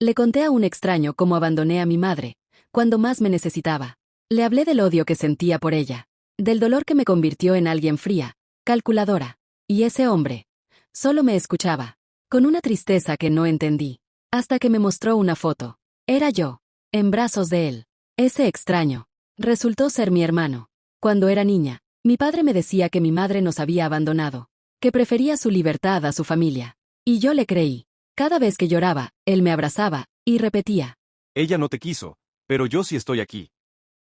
Le conté a un extraño cómo abandoné a mi madre, cuando más me necesitaba. Le hablé del odio que sentía por ella, del dolor que me convirtió en alguien fría, calculadora. Y ese hombre solo me escuchaba, con una tristeza que no entendí, hasta que me mostró una foto. Era yo, en brazos de él. Ese extraño resultó ser mi hermano. Cuando era niña, mi padre me decía que mi madre nos había abandonado, que prefería su libertad a su familia. Y yo le creí. Cada vez que lloraba, él me abrazaba, y repetía: Ella no te quiso, pero yo sí estoy aquí.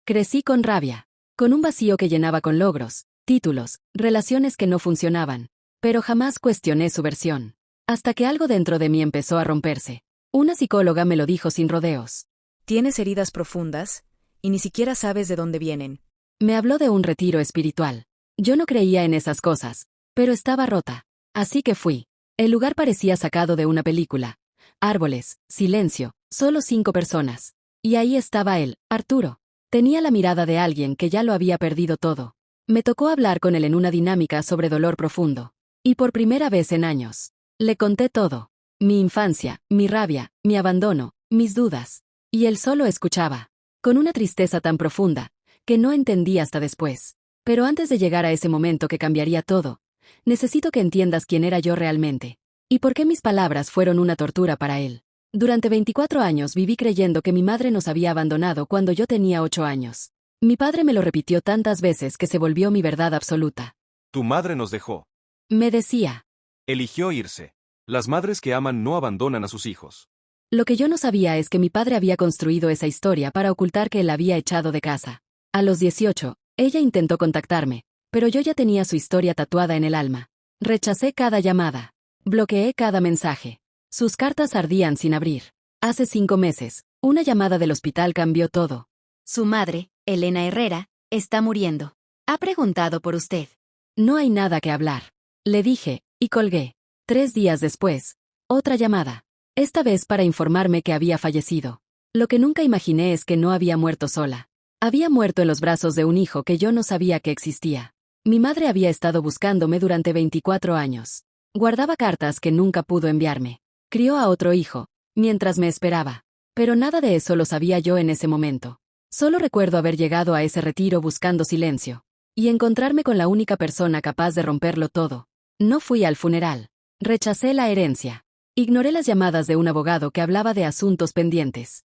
Crecí con rabia, con un vacío que llenaba con logros, títulos, relaciones que no funcionaban. Pero jamás cuestioné su versión. Hasta que algo dentro de mí empezó a romperse. Una psicóloga me lo dijo sin rodeos. Tienes heridas profundas, y ni siquiera sabes de dónde vienen. Me habló de un retiro espiritual. Yo no creía en esas cosas, pero estaba rota. Así que fui. El lugar parecía sacado de una película. Árboles, silencio, solo 5 personas. Y ahí estaba él, Arturo. Tenía la mirada de alguien que ya lo había perdido todo. Me tocó hablar con él en una dinámica sobre dolor profundo. Y por primera vez en años, le conté todo. Mi infancia, mi rabia, mi abandono, mis dudas. Y él solo escuchaba, con una tristeza tan profunda, que no entendí hasta después. Pero antes de llegar a ese momento que cambiaría todo, necesito que entiendas quién era yo realmente. Y por qué mis palabras fueron una tortura para él. Durante 24 años viví creyendo que mi madre nos había abandonado cuando yo tenía 8 años. Mi padre me lo repitió tantas veces que se volvió mi verdad absoluta. Tu madre nos dejó. Me decía. Eligió irse. Las madres que aman no abandonan a sus hijos. Lo que yo no sabía es que mi padre había construido esa historia para ocultar que él la había echado de casa. A los 18, ella intentó contactarme, pero yo ya tenía su historia tatuada en el alma. Rechacé cada llamada. Bloqueé cada mensaje. Sus cartas ardían sin abrir. Hace 5 meses, una llamada del hospital cambió todo. Su madre, Elena Herrera, está muriendo. Ha preguntado por usted. No hay nada que hablar. Le dije, y colgué. 3 días después, otra llamada. Esta vez para informarme que había fallecido. Lo que nunca imaginé es que no había muerto sola. Había muerto en los brazos de un hijo que yo no sabía que existía. Mi madre había estado buscándome durante 24 años. Guardaba cartas que nunca pudo enviarme. Crió a otro hijo, mientras me esperaba. Pero nada de eso lo sabía yo en ese momento. Solo recuerdo haber llegado a ese retiro buscando silencio. Y encontrarme con la única persona capaz de romperlo todo. No fui al funeral. Rechacé la herencia. Ignoré las llamadas de un abogado que hablaba de asuntos pendientes.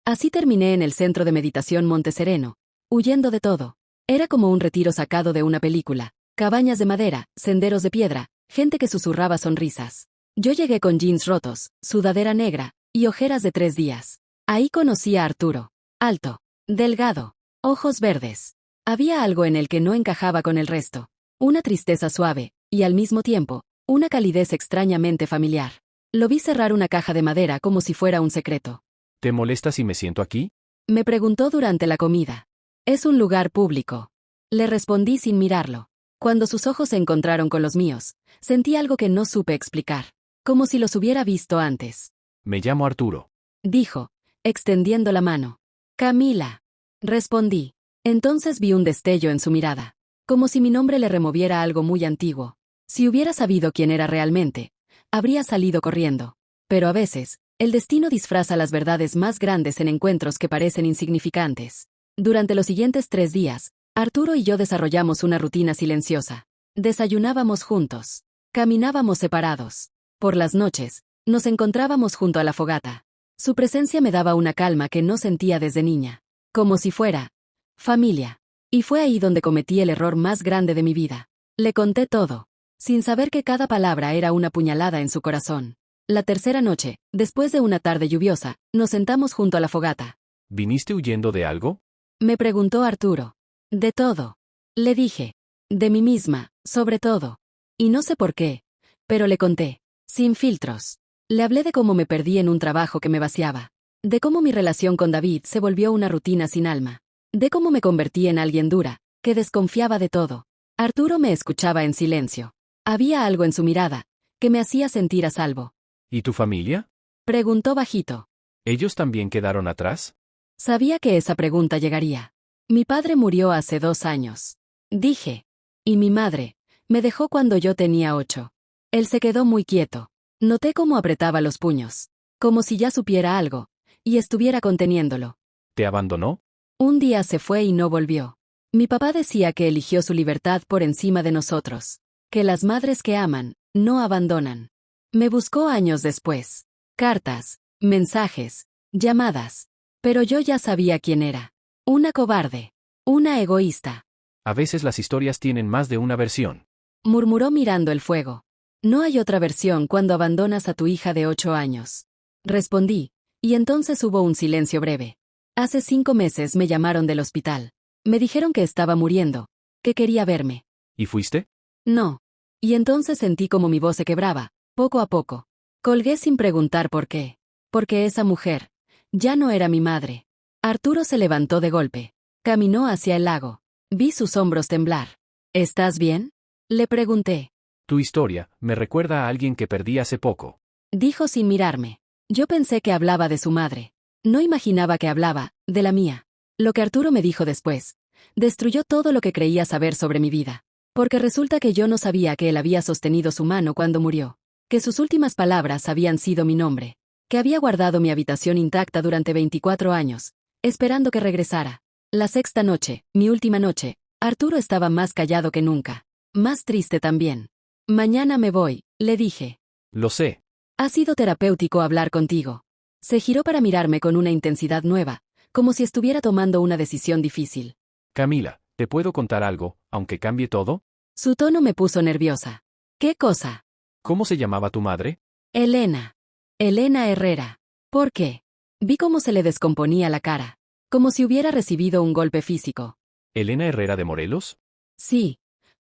Así terminé en el centro de meditación Monte Sereno, huyendo de todo. Era como un retiro sacado de una película. Cabañas de madera, senderos de piedra, gente que susurraba sonrisas. Yo llegué con jeans rotos, sudadera negra, y ojeras de 3 días. Ahí conocí a Arturo. Alto, delgado, ojos verdes. Había algo en él que no encajaba con el resto. Una tristeza suave, y al mismo tiempo, una calidez extrañamente familiar. Lo vi cerrar una caja de madera como si fuera un secreto. ¿Te molesta si me siento aquí? Me preguntó durante la comida. Es un lugar público. Le respondí sin mirarlo. Cuando sus ojos se encontraron con los míos, sentí algo que no supe explicar. Como si los hubiera visto antes. Me llamo Arturo. Dijo, extendiendo la mano. Camila. Respondí. Entonces vi un destello en su mirada. Como si mi nombre le removiera algo muy antiguo. Si hubiera sabido quién era realmente, habría salido corriendo. Pero a veces, el destino disfraza las verdades más grandes en encuentros que parecen insignificantes. Durante los siguientes 3 días, Arturo y yo desarrollamos una rutina silenciosa. Desayunábamos juntos. Caminábamos separados. Por las noches, nos encontrábamos junto a la fogata. Su presencia me daba una calma que no sentía desde niña. Como si fuera familia. Y fue ahí donde cometí el error más grande de mi vida. Le conté todo, sin saber que cada palabra era una puñalada en su corazón. La tercera noche, después de una tarde lluviosa, nos sentamos junto a la fogata. ¿Viniste huyendo de algo? Me preguntó Arturo. De todo. Le dije. De mí misma, sobre todo. Y no sé por qué, pero le conté. Sin filtros. Le hablé de cómo me perdí en un trabajo que me vaciaba. De cómo mi relación con David se volvió una rutina sin alma. De cómo me convertí en alguien dura, que desconfiaba de todo. Arturo me escuchaba en silencio. Había algo en su mirada, que me hacía sentir a salvo. ¿Y tu familia? Preguntó bajito. ¿Ellos también quedaron atrás? Sabía que esa pregunta llegaría. Mi padre murió hace 2 años. Dije. Y mi madre me dejó cuando yo tenía 8. Él se quedó muy quieto. Noté cómo apretaba los puños. como si ya supiera algo, y estuviera conteniéndolo. ¿Te abandonó? Un día se fue y no volvió. Mi papá decía que eligió su libertad por encima de nosotros, que las madres que aman, no abandonan. Me buscó años después. Cartas, mensajes, llamadas. Pero yo ya sabía quién era. Una cobarde. Una egoísta. A veces las historias tienen más de una versión. Murmuró mirando el fuego. No hay otra versión cuando abandonas a tu hija de 8 años. Respondí, y entonces hubo un silencio breve. Hace 5 meses me llamaron del hospital. Me dijeron que estaba muriendo, que quería verme. ¿Y fuiste? No. Y entonces sentí como mi voz se quebraba, poco a poco. Colgué sin preguntar por qué. Porque esa mujer ya no era mi madre. Arturo se levantó de golpe. Caminó hacia el lago. Vi sus hombros temblar. ¿Estás bien? Le pregunté. Tu historia me recuerda a alguien que perdí hace poco. Dijo sin mirarme. Yo pensé que hablaba de su madre. No imaginaba que hablaba de la mía. Lo que Arturo me dijo después destruyó todo lo que creía saber sobre mi vida. Porque resulta que yo no sabía que él había sostenido su mano cuando murió. Que sus últimas palabras habían sido mi nombre. Que había guardado mi habitación intacta durante 24 años, esperando que regresara. La sexta noche, mi última noche, Arturo estaba más callado que nunca. Más triste también. Mañana me voy, le dije. Lo sé. Ha sido terapéutico hablar contigo. Se giró para mirarme con una intensidad nueva, como si estuviera tomando una decisión difícil. Camila, ¿te puedo contar algo, aunque cambie todo? Su tono me puso nerviosa. ¿Qué cosa? ¿Cómo se llamaba tu madre? Elena. Elena Herrera. ¿Por qué? Vi cómo se le descomponía la cara. Como si hubiera recibido un golpe físico. ¿Elena Herrera de Morelos? Sí.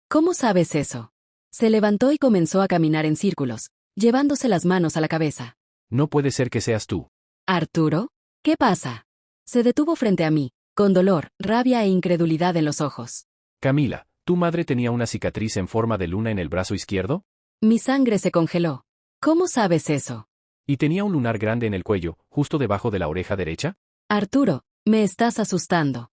¿Cómo sabes eso? Se levantó y comenzó a caminar en círculos, llevándose las manos a la cabeza. No puede ser que seas tú. ¿Arturo? ¿Qué pasa? Se detuvo frente a mí, con dolor, rabia e incredulidad en los ojos. Camila, ¿tu madre tenía una cicatriz en forma de luna en el brazo izquierdo? Mi sangre se congeló. ¿Cómo sabes eso? ¿Y tenía un lunar grande en el cuello, justo debajo de la oreja derecha? Arturo, me estás asustando.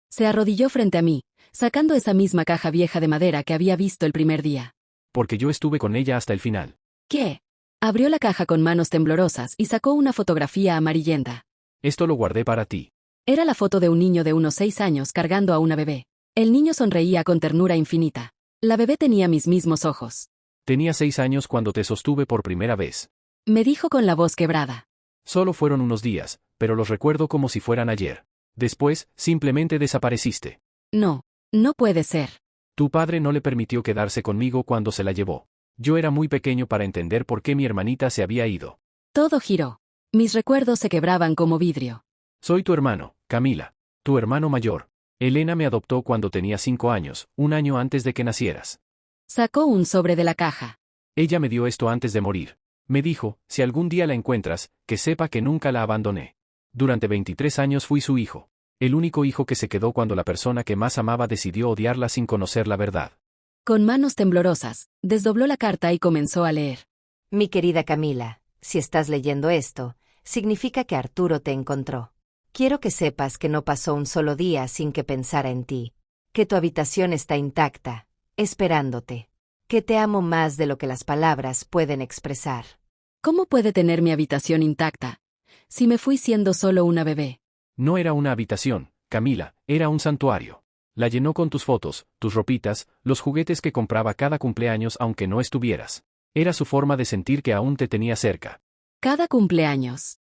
Se arrodilló frente a mí, sacando esa misma caja vieja de madera que había visto el primer día. Porque yo estuve con ella hasta el final. ¿Qué? Abrió la caja con manos temblorosas y sacó una fotografía amarillenta. Esto lo guardé para ti. Era la foto de un niño de unos 6 años cargando a una bebé. El niño sonreía con ternura infinita. La bebé tenía mis mismos ojos. Tenía 6 años cuando te sostuve por primera vez. Me dijo con la voz quebrada. Solo fueron unos días, pero los recuerdo como si fueran ayer. Después, simplemente desapareciste. No, no puede ser. Tu padre no le permitió quedarse conmigo cuando se la llevó. Yo era muy pequeño para entender por qué mi hermanita se había ido. Todo giró. Mis recuerdos se quebraban como vidrio. Soy tu hermano, Camila. Tu hermano mayor. Elena me adoptó cuando tenía 5 años, un año antes de que nacieras. Sacó un sobre de la caja. Ella me dio esto antes de morir. Me dijo, si algún día la encuentras, que sepa que nunca la abandoné. Durante 23 años fui su hijo. El único hijo que se quedó cuando la persona que más amaba decidió odiarla sin conocer la verdad. Con manos temblorosas, desdobló la carta y comenzó a leer. Mi querida Camila, si estás leyendo esto, significa que Arturo te encontró. Quiero que sepas que no pasó un solo día sin que pensara en ti. Que tu habitación está intacta, esperándote. Que te amo más de lo que las palabras pueden expresar. ¿Cómo puede tener mi habitación intacta, si me fui siendo solo una bebé? No era una habitación, Camila, era un santuario. La llenó con tus fotos, tus ropitas, los juguetes que compraba cada cumpleaños aunque no estuvieras. Era su forma de sentir que aún te tenía cerca. Cada cumpleaños.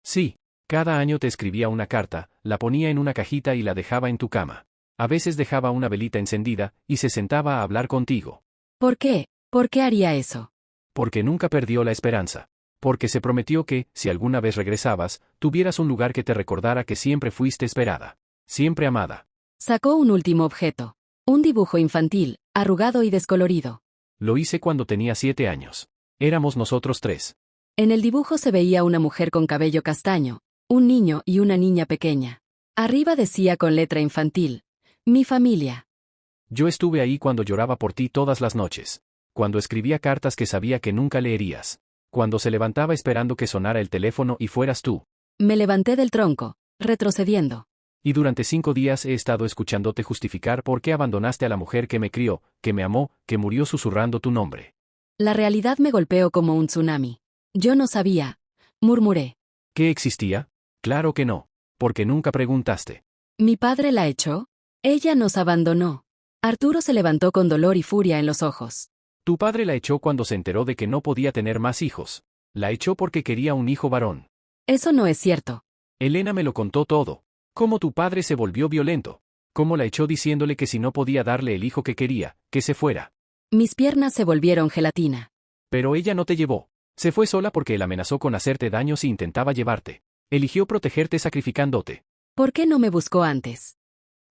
Sí, cada año te escribía una carta, la ponía en una cajita y la dejaba en tu cama. A veces dejaba una velita encendida, y se sentaba a hablar contigo. ¿Por qué? ¿Por qué haría eso? Porque nunca perdió la esperanza. Porque se prometió que, si alguna vez regresabas, tuvieras un lugar que te recordara que siempre fuiste esperada. Siempre amada. Sacó un último objeto. Un dibujo infantil, arrugado y descolorido. Lo hice cuando tenía 7 años. Éramos nosotros 3. En el dibujo se veía una mujer con cabello castaño, un niño y una niña pequeña. Arriba decía con letra infantil, mi familia. Yo estuve ahí cuando lloraba por ti todas las noches. Cuando escribía cartas que sabía que nunca leerías. Cuando se levantaba esperando que sonara el teléfono y fueras tú. Me levanté del tronco, retrocediendo. Y durante 5 días he estado escuchándote justificar por qué abandonaste a la mujer que me crió, que me amó, que murió susurrando tu nombre. La realidad me golpeó como un tsunami. Yo no sabía murmuré. ¿Qué existía? Claro que no. Porque nunca preguntaste. ¿Mi padre la echó? Ella nos abandonó. Arturo se levantó con dolor y furia en los ojos. Tu padre la echó cuando se enteró de que no podía tener más hijos. La echó porque quería un hijo varón. Eso no es cierto. Elena me lo contó todo. Cómo tu padre se volvió violento. Cómo la echó diciéndole que si no podía darle el hijo que quería, que se fuera. Mis piernas se volvieron gelatina. Pero ella no te llevó. Se fue sola porque él amenazó con hacerte daño si intentaba llevarte. Eligió protegerte sacrificándote. ¿Por qué no me buscó antes?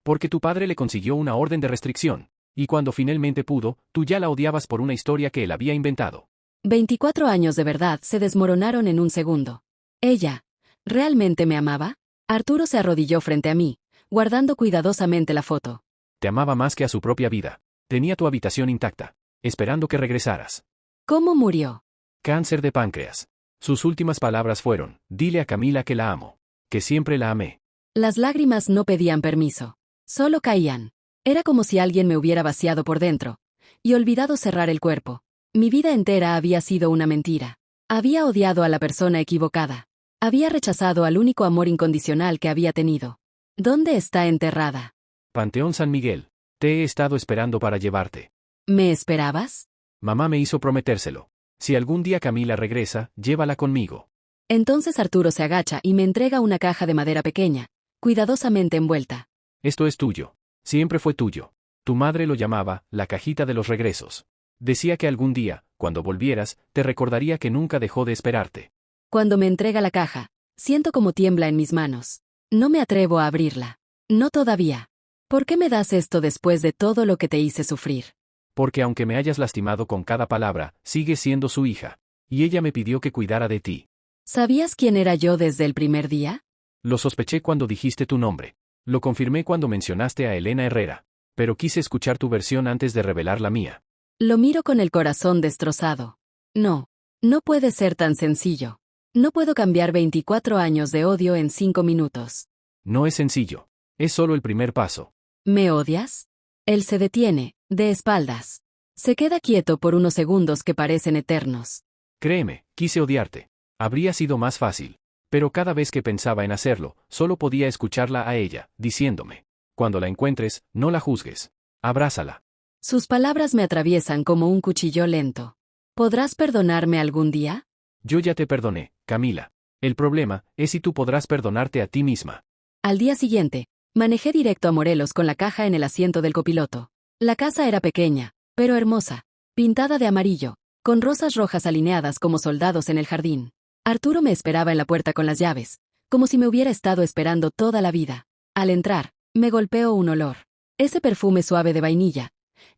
Porque tu padre le consiguió una orden de restricción. Y cuando finalmente pudo, tú ya la odiabas por una historia que él había inventado. 24 años de verdad se desmoronaron en un segundo. ¿Ella realmente me amaba? Arturo se arrodilló frente a mí, guardando cuidadosamente la foto. Te amaba más que a su propia vida. Tenía tu habitación intacta, esperando que regresaras. ¿Cómo murió? Cáncer de páncreas. Sus últimas palabras fueron, dile a Camila que la amo. Que siempre la amé. Las lágrimas no pedían permiso. Solo caían. Era como si alguien me hubiera vaciado por dentro. Y olvidado cerrar el cuerpo. Mi vida entera había sido una mentira. Había odiado a la persona equivocada. Había rechazado al único amor incondicional que había tenido. ¿Dónde está enterrada? Panteón San Miguel. Te he estado esperando para llevarte. ¿Me esperabas? Mamá me hizo prometérselo. Si algún día Camila regresa, llévala conmigo. Entonces Arturo se agacha y me entrega una caja de madera pequeña, cuidadosamente envuelta. Esto es tuyo. Siempre fue tuyo. Tu madre lo llamaba, la cajita de los regresos. Decía que algún día, cuando volvieras, te recordaría que nunca dejó de esperarte. Cuando me entrega la caja, siento como tiembla en mis manos. No me atrevo a abrirla. No todavía. ¿Por qué me das esto después de todo lo que te hice sufrir? Porque aunque me hayas lastimado con cada palabra, sigues siendo su hija. Y ella me pidió que cuidara de ti. ¿Sabías quién era yo desde el primer día? Lo sospeché cuando dijiste tu nombre. Lo confirmé cuando mencionaste a Elena Herrera. Pero quise escuchar tu versión antes de revelar la mía. Lo miro con el corazón destrozado. No. No puede ser tan sencillo. No puedo cambiar 24 años de odio en 5 minutos. No es sencillo. Es solo el primer paso. ¿Me odias? Él se detiene, de espaldas. Se queda quieto por unos segundos que parecen eternos. Créeme, quise odiarte. Habría sido más fácil. Pero cada vez que pensaba en hacerlo, solo podía escucharla a ella, diciéndome. Cuando la encuentres, no la juzgues. Abrázala. Sus palabras me atraviesan como un cuchillo lento. ¿Podrás perdonarme algún día? Yo ya te perdoné, Camila. El problema es si tú podrás perdonarte a ti misma. Al día siguiente, manejé directo a Morelos con la caja en el asiento del copiloto. La casa era pequeña, pero hermosa, pintada de amarillo, con rosas rojas alineadas como soldados en el jardín. Arturo me esperaba en la puerta con las llaves, como si me hubiera estado esperando toda la vida. Al entrar, me golpeó un olor. Ese perfume suave de vainilla,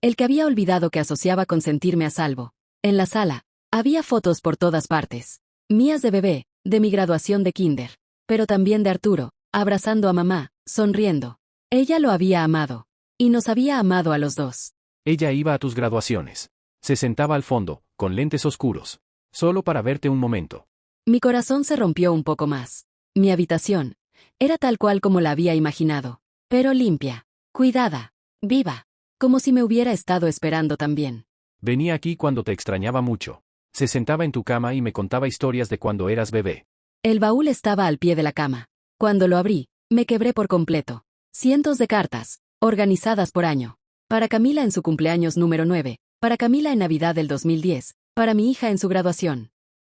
el que había olvidado que asociaba con sentirme a salvo. En la sala, había fotos por todas partes. Mías de bebé, de mi graduación de kinder, pero también de Arturo, abrazando a mamá, sonriendo. Ella lo había amado. Y nos había amado a los dos. Ella iba a tus graduaciones. Se sentaba al fondo, con lentes oscuros. Solo para verte un momento. Mi corazón se rompió un poco más. Mi habitación era tal cual como la había imaginado, pero limpia, cuidada, viva, como si me hubiera estado esperando también. Venía aquí cuando te extrañaba mucho. Se sentaba en tu cama y me contaba historias de cuando eras bebé. El baúl estaba al pie de la cama. Cuando lo abrí, me quebré por completo. Cientos de cartas, organizadas por año. Para Camila en su cumpleaños número 9, para Camila en Navidad del 2010, para mi hija en su graduación.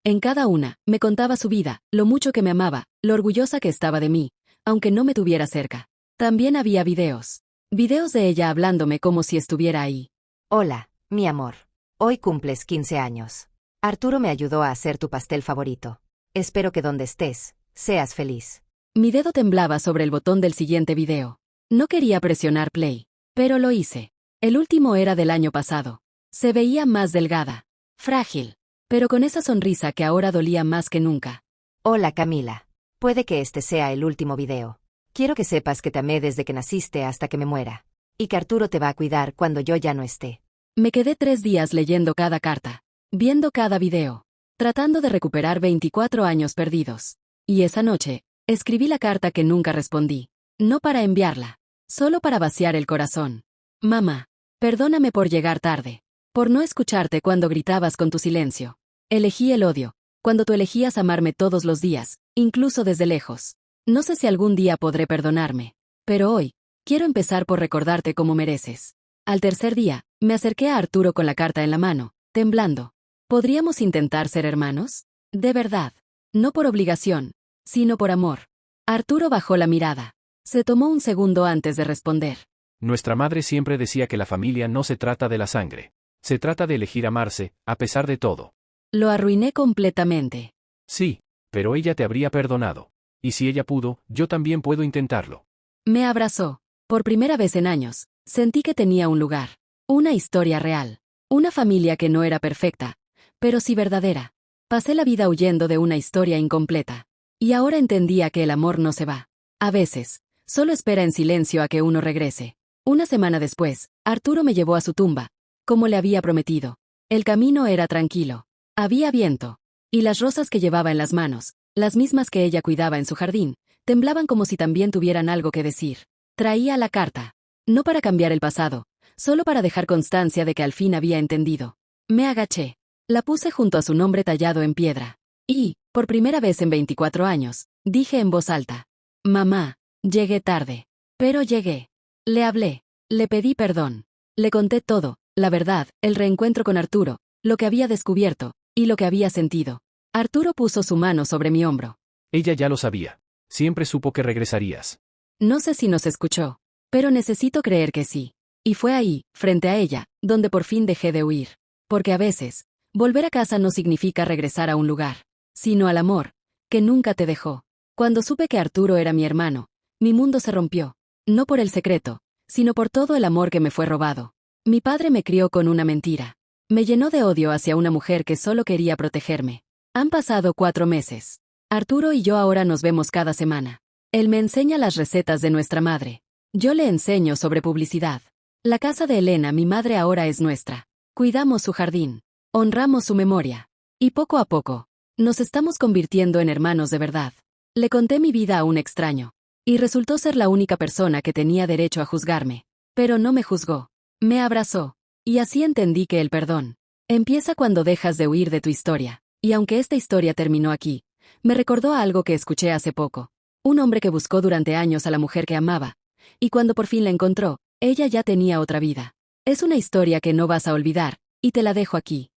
En cada una, me contaba su vida, lo mucho que me amaba, lo orgullosa que estaba de mí, aunque no me tuviera cerca. También había videos. Videos de ella hablándome como si estuviera ahí. Hola, mi amor. Hoy cumples 15 años. Arturo me ayudó a hacer tu pastel favorito. Espero que donde estés, seas feliz. Mi dedo temblaba sobre el botón del siguiente video. No quería presionar play, pero lo hice. El último era del año pasado. Se veía más delgada, frágil, pero con esa sonrisa que ahora dolía más que nunca. Hola, Camila. Puede que este sea el último video. Quiero que sepas que te amé desde que naciste hasta que me muera. Y que Arturo te va a cuidar cuando yo ya no esté. Me quedé 3 días leyendo cada carta, viendo cada video, tratando de recuperar 24 años perdidos. Y esa noche, escribí la carta que nunca respondí. No para enviarla, solo para vaciar el corazón. Mamá, perdóname por llegar tarde, por no escucharte cuando gritabas con tu silencio. Elegí el odio, cuando tú elegías amarme todos los días, incluso desde lejos. No sé si algún día podré perdonarme, pero hoy, quiero empezar por recordarte cómo mereces. Al tercer día, me acerqué a Arturo con la carta en la mano, temblando. ¿Podríamos intentar ser hermanos? De verdad. No por obligación, sino por amor. Arturo bajó la mirada. Se tomó un segundo antes de responder. Nuestra madre siempre decía que la familia no se trata de la sangre. Se trata de elegir amarse, a pesar de todo. Lo arruiné completamente. Sí, pero ella te habría perdonado. Y si ella pudo, yo también puedo intentarlo. Me abrazó. Por primera vez en años, sentí que tenía un lugar. Una historia real. Una familia que no era perfecta, pero sí verdadera. Pasé la vida huyendo de una historia incompleta. Y ahora entendía que el amor no se va. A veces, solo espera en silencio a que uno regrese. Una semana después, Arturo me llevó a su tumba, como le había prometido. El camino era tranquilo. Había viento. Y las rosas que llevaba en las manos, las mismas que ella cuidaba en su jardín, temblaban como si también tuvieran algo que decir. Traía la carta. No para cambiar el pasado, solo para dejar constancia de que al fin había entendido. Me agaché. La puse junto a su nombre tallado en piedra. Y, por primera vez en 24 años, dije en voz alta: Mamá, llegué tarde. Pero llegué. Le hablé. Le pedí perdón. Le conté todo, la verdad, el reencuentro con Arturo, lo que había descubierto, y lo que había sentido. Arturo puso su mano sobre mi hombro. Ella ya lo sabía. Siempre supo que regresarías. No sé si nos escuchó, pero necesito creer que sí. Y fue ahí, frente a ella, donde por fin dejé de huir. Porque a veces, volver a casa no significa regresar a un lugar, sino al amor, que nunca te dejó. Cuando supe que Arturo era mi hermano, mi mundo se rompió. No por el secreto, sino por todo el amor que me fue robado. Mi padre me crió con una mentira. Me llenó de odio hacia una mujer que solo quería protegerme. Han pasado 4 meses. Arturo y yo ahora nos vemos cada semana. Él me enseña las recetas de nuestra madre. Yo le enseño sobre publicidad. La casa de Elena, mi madre, ahora es nuestra. Cuidamos su jardín. Honramos su memoria. Y poco a poco, nos estamos convirtiendo en hermanos de verdad. Le conté mi vida a un extraño. Y resultó ser la única persona que tenía derecho a juzgarme. Pero no me juzgó. Me abrazó. Y así entendí que el perdón empieza cuando dejas de huir de tu historia. Y aunque esta historia terminó aquí, me recordó a algo que escuché hace poco. Un hombre que buscó durante años a la mujer que amaba. Y cuando por fin la encontró, ella ya tenía otra vida. Es una historia que no vas a olvidar, y te la dejo aquí.